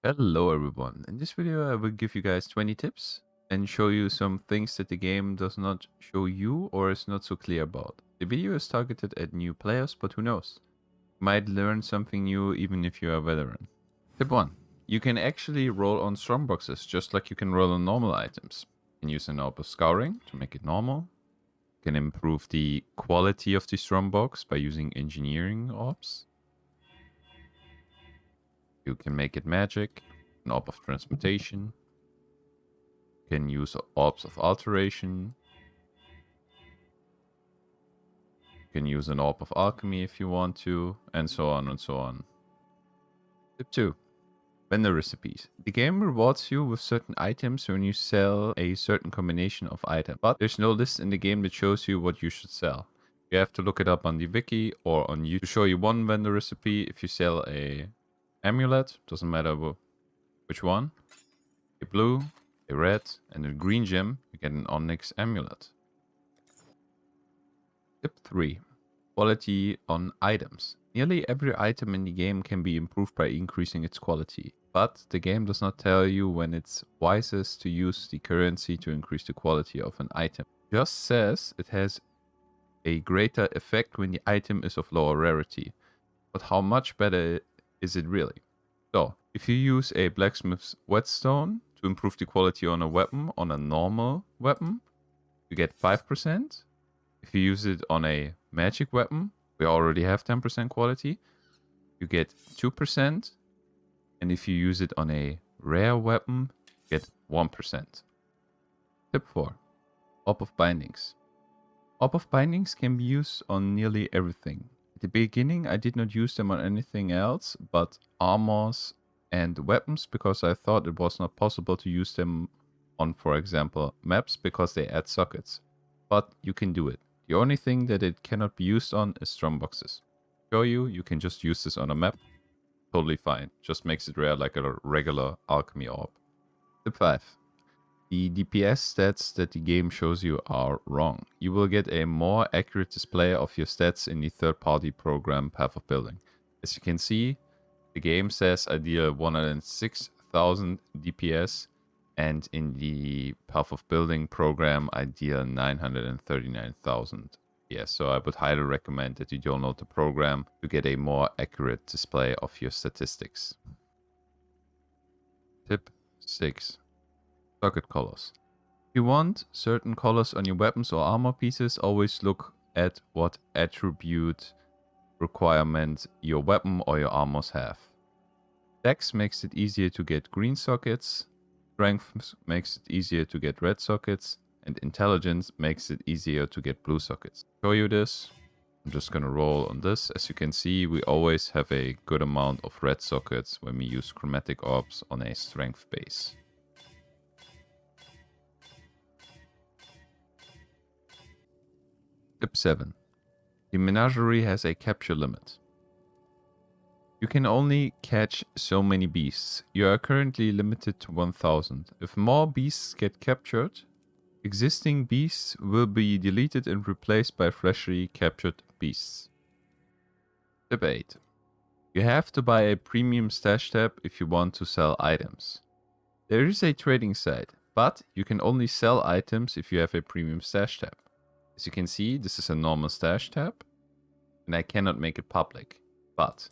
Hello everyone. In this video I will give you guys 20 tips and show you some things that the game does not show you or is not so clear about. The video is targeted at new players, but who knows? You might learn something new even if you are a veteran. Tip 1. You can actually roll on strong boxes just like you can roll on normal items. You can use an orb of scouring to make it normal. You can improve the quality of the strong box by using engineering orbs. You can make it magic, an orb of transmutation. You can use orbs of alteration. You can use an orb of alchemy if you want to, and so on and so on. Tip 2. Vendor recipes. The game rewards you with certain items when you sell a certain combination of items, but there's no list in the game that shows you what you should sell. You have to look it up on the wiki or on YouTube to show you one vendor recipe. If you sell a amulet, doesn't matter which one, a blue, a red, and a green gem, you get an onyx amulet. Tip 3. Quality on items. Nearly every item in the game can be improved by increasing its quality, but the game does not tell you when it's wisest to use the currency to increase the quality of an item. It just says it has a greater effect when the item is of lower rarity, but how much better is it really? So, if you use a blacksmith's whetstone to improve the quality on a weapon, on a normal weapon, you get 5%. If you use it on a magic weapon, we already have 10% quality, you get 2%. And if you use it on a rare weapon, you get 1%. Tip 4. Orb of Bindings. Orb of Bindings can be used on nearly everything. At the beginning, I did not use them on anything else but armors and weapons because I thought it was not possible to use them on, for example, maps because they add sockets. But you can do it. The only thing that it cannot be used on is strong boxes. Show you, you can just use this on a map. Totally fine. Just makes it rare like a regular alchemy orb. Tip 5. The DPS stats that the game shows you are wrong. You will get a more accurate display of your stats in the third-party program Path of Building. As you can see, the game says I deal 106,000 DPS, and in the Path of Building program I deal 939,000 DPS. So I would highly recommend that you download the program to get a more accurate display of your statistics. Tip 6. Socket colors. If you want certain colors on your weapons or armor pieces, always look at what attribute requirement your weapon or your armors have. Dex makes it easier to get green sockets, Strength makes it easier to get red sockets, and Intelligence makes it easier to get blue sockets. Show you this. I'm just gonna roll on this. As you can see, we always have a good amount of red sockets when we use chromatic orbs on a strength base. Tip 7. The menagerie has a capture limit. You can only catch so many beasts. You are currently limited to 1000. If more beasts get captured, existing beasts will be deleted and replaced by freshly captured beasts. Tip 8. You have to buy a premium stash tab if you want to sell items. There is a trading site, but you can only sell items if you have a premium stash tab. As you can see, this is a normal stash tab, and I cannot make it public. But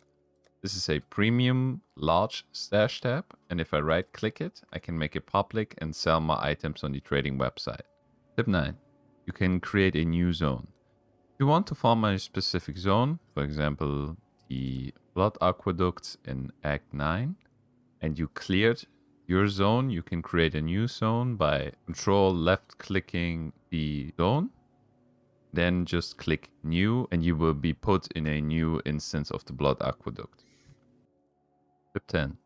this is a premium large stash tab, and if I right click it, I can make it public and sell my items on the trading website. Tip 9. You can create a new zone. If you want to farm a specific zone, for example, the Blood Aqueduct in Act 9, and you cleared your zone, you can create a new zone by control left clicking the zone. Then just click new and you will be put in a new instance of the Blood Aqueduct. Tip 10.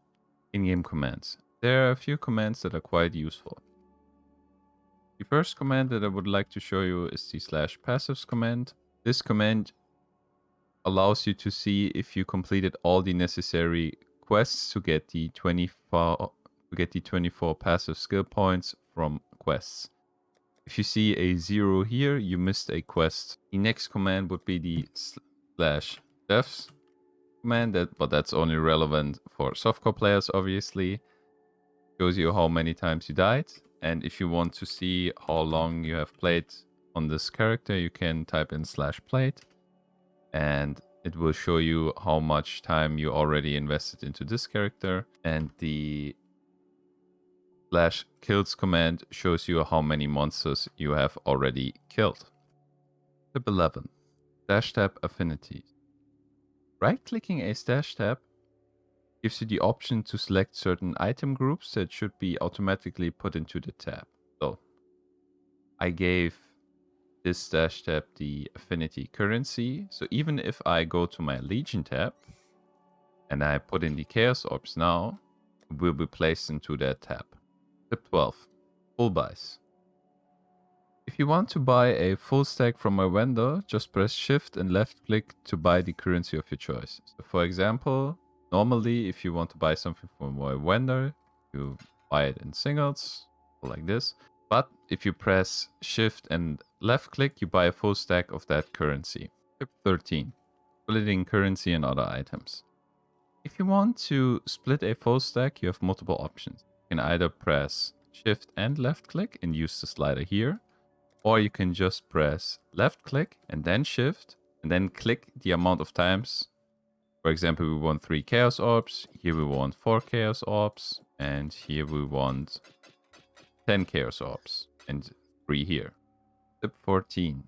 In-game commands. There are a few commands that are quite useful. The first command that I would like to show you is the /passives command. This command allows you to see if you completed all the necessary quests to get the 24 passive skill points from quests. If you see a 0 here, you missed a quest. The next command would be the /devs command, but that's only relevant for softcore players, obviously. Shows you how many times you died. And if you want to see how long you have played on this character, you can type in /played. And it will show you how much time you already invested into this character. And the /kills command shows you how many monsters you have already killed. Tip 11. Stash tab affinities. Right-clicking a stash tab gives you the option to select certain item groups that should be automatically put into the tab. So I gave this stash tab the affinity currency. So even if I go to my Legion tab and I put in the Chaos Orbs now, it will be placed into that tab. Tip 12. Full buys. If you want to buy a full stack from a vendor, just press shift and left click to buy the currency of your choice. So for example, normally if you want to buy something from a vendor, you buy it in singles, like this. But if you press shift and left click, you buy a full stack of that currency. Tip 13. Splitting currency and other items. If you want to split a full stack, you have multiple options. You can either press shift and left click and use the slider here. Or you can just press left click and then shift and then click the amount of times. For example, we want 3 Chaos Orbs. Here we want 4 Chaos Orbs. And here we want 10 Chaos Orbs. And 3 here. Tip 14.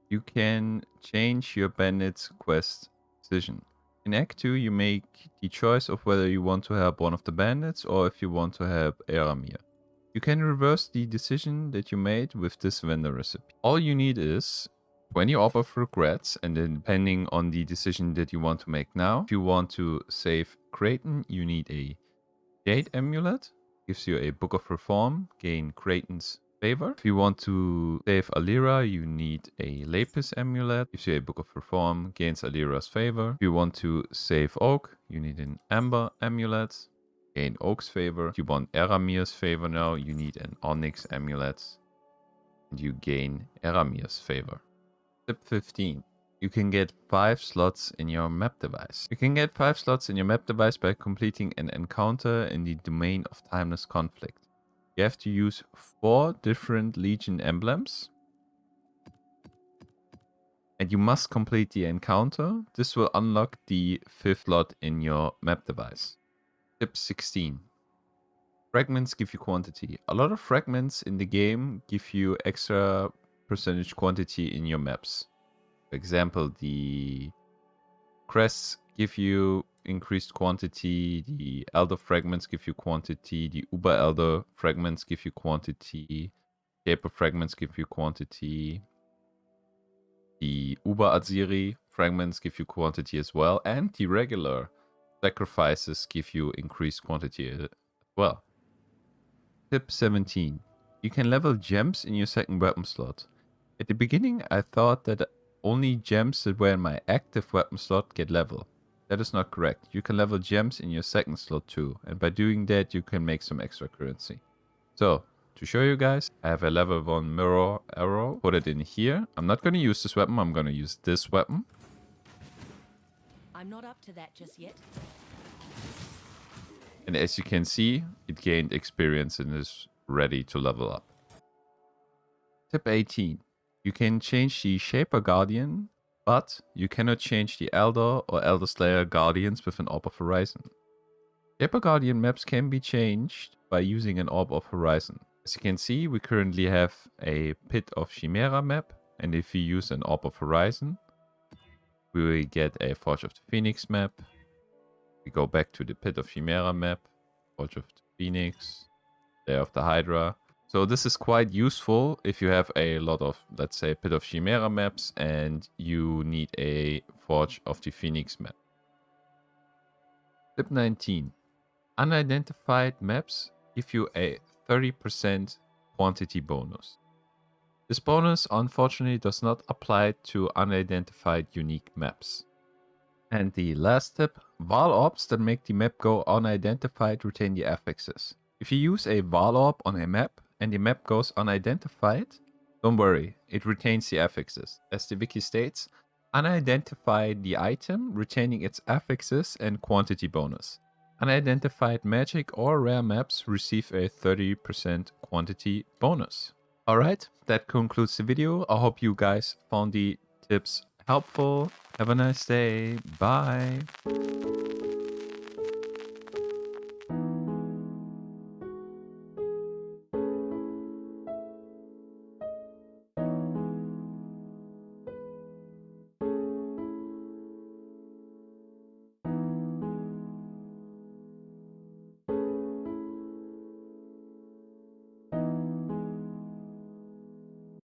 You can change your Bandits quest decision. In Act 2, you make the choice of whether you want to help one of the bandits or if you want to help Eramir. You can reverse the decision that you made with this vendor recipe. All you need is 20 Orb of Regrets, and then depending on the decision that you want to make now, if you want to save Kraton, you need a Jade Amulet, gives you a Book of Reform, gain Kraton's favor. If you want to save Alira, you need a Lapis Amulet, gives you a Book of Reform, gains Alira's favor. If you want to save Oak, you need an Amber Amulet, gain Oak's favor. If you want Eramir's favor now, you need an Onyx Amulet, and you gain Eramir's favor. Tip 15. You can get 5 slots in your map device. You can get 5 slots in your map device by completing an encounter in the domain of Timeless Conflict. You have to use 4 different Legion emblems. And you must complete the encounter. This will unlock the 5th slot in your map device. Tip 16. Fragments give you quantity. A lot of fragments in the game give you extra percentage quantity in your maps. For example, the crests give you increased quantity, the Elder fragments give you quantity, the Uber Elder fragments give you quantity, Shaper fragments give you quantity, the Uber Aziri fragments give you quantity as well, and the regular sacrifices give you increased quantity as well. Tip 17. You can level gems in your second weapon slot. At the beginning, I thought that only gems that were in my active weapon slot get level. That is not correct. You can level gems in your second slot too, and by doing that, you can make some extra currency. So, to show you guys, I have a level 1 mirror arrow. Put it in here. I'm not going to use this weapon. I'm going to use this weapon. I'm not up to that just yet. And as you can see, it gained experience and is ready to level up. Tip 18. You can change the Shaper Guardian, but you cannot change the Elder or Elder Slayer Guardians with an Orb of Horizon. Shaper Guardian maps can be changed by using an Orb of Horizon. As you can see, we currently have a Pit of Chimera map, and if we use an Orb of Horizon, we will get a Forge of the Phoenix map. We go back to the Pit of Chimera map, Forge of the Phoenix, Lair of the Hydra. So this is quite useful if you have a lot of, let's say, Pit of Chimera maps and you need a Forge of the Phoenix map. Tip 19. Unidentified maps give you a 30% quantity bonus. This bonus unfortunately does not apply to unidentified unique maps. And the last tip, Val Orbs that make the map go unidentified retain the affixes. If you use a Val Orb on a map and the map goes unidentified, don't worry, it retains the affixes. As the wiki states, Unidentify the item, retaining its affixes and quantity bonus. Unidentified magic or rare maps receive a 30% quantity bonus. Alright, that concludes the video. I hope you guys found the tips helpful. Have a nice day. Bye.